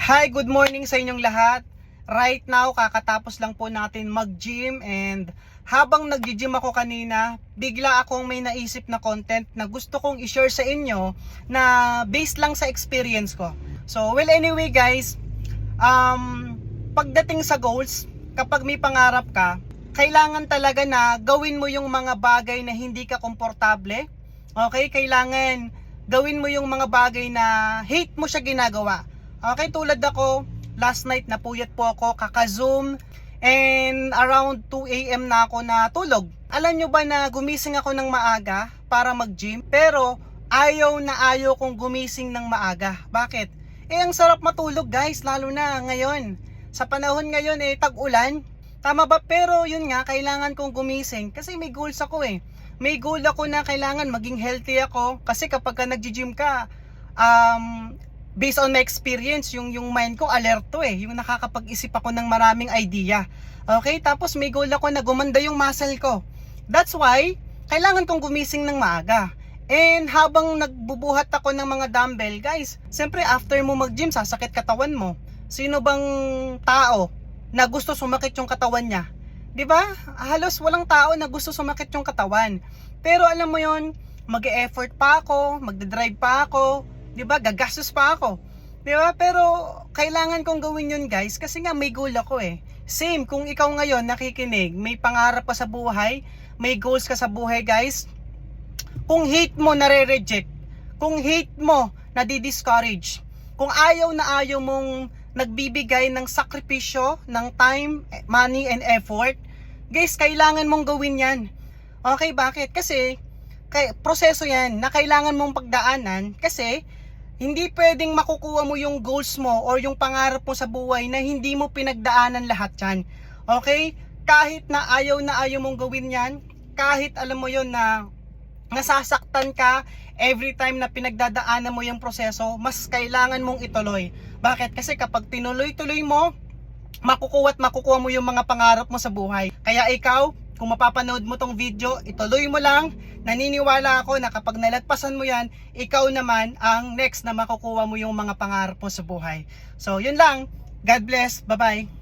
Hi, good morning sa inyong lahat. Right now, kakatapos lang po natin mag-gym and habang nag-gym ako kanina, bigla akong may naisip na content na gusto kong i-share sa inyo na based lang sa experience ko. So, well anyway guys, pagdating sa goals, kapag may pangarap ka, kailangan talaga na gawin mo yung mga bagay na hindi ka komportable. Okay? Kailangan gawin mo yung mga bagay na hate mo siya ginagawa. Okay, tulad ako, last night napuyat po ako, kaka-zoom, and around 2 AM na ako natulog. Alam nyo ba na gumising ako ng maaga para mag-gym? Pero ayaw na ayaw kong gumising ng maaga. Bakit? Ang sarap matulog guys, lalo na ngayon. Sa panahon ngayon tag-ulan. Tama ba? Pero yun nga, kailangan kong gumising kasi may goals ako May goal ako na kailangan maging healthy ako. Kasi kapag nag-gym ka, based on my experience, yung mind ko alerto yung nakakapag-isip ako ng maraming idea. Okay, tapos may goal ako na gumanda yung muscle ko. That's why kailangan kong gumising ng maaga. And habang nagbubuhat ako ng mga dumbbell, guys, siyempre after mo mag-gym, sasakit katawan mo. Sino bang tao na gusto sumakit yung katawan niya? 'Di ba? Halos walang tao na gusto sumakit yung katawan. Pero alam mo yon, mag-e-effort pa ako, magde-drive pa ako, 'di ba? Gagastos pa ako. 'Di ba? Pero kailangan kong gawin 'yun, guys, kasi nga may goal ako Same kung ikaw ngayon nakikinig, may pangarap ka sa buhay, may goals ka sa buhay, guys. Kung hate mo nare-reject, kung hate mo nadi-discourage, kung ayaw na ayaw mong nagbibigay ng sakripisyo, ng time, money, and effort, guys, kailangan mong gawin 'yan. Okay, bakit? Kasi proseso 'yan na kailangan mong pagdaanan kasi hindi pwedeng makukuha mo yung goals mo or yung pangarap mo sa buhay na hindi mo pinagdaanan lahat yan. Okay? Kahit na ayaw mong gawin yan, kahit alam mo yon na nasasaktan ka every time na pinagdadaanan mo yung proseso, mas kailangan mong ituloy. Bakit? Kasi kapag tinuloy-tuloy mo, makukuha mo yung mga pangarap mo sa buhay. Kaya ikaw, kung mapapanood mo tong video, ituloy mo lang. Naniniwala ako na kapag nalagpasan mo yan, ikaw naman ang next na makukuha mo yung mga pangarap mo sa buhay. So, yun lang. God bless. Bye-bye.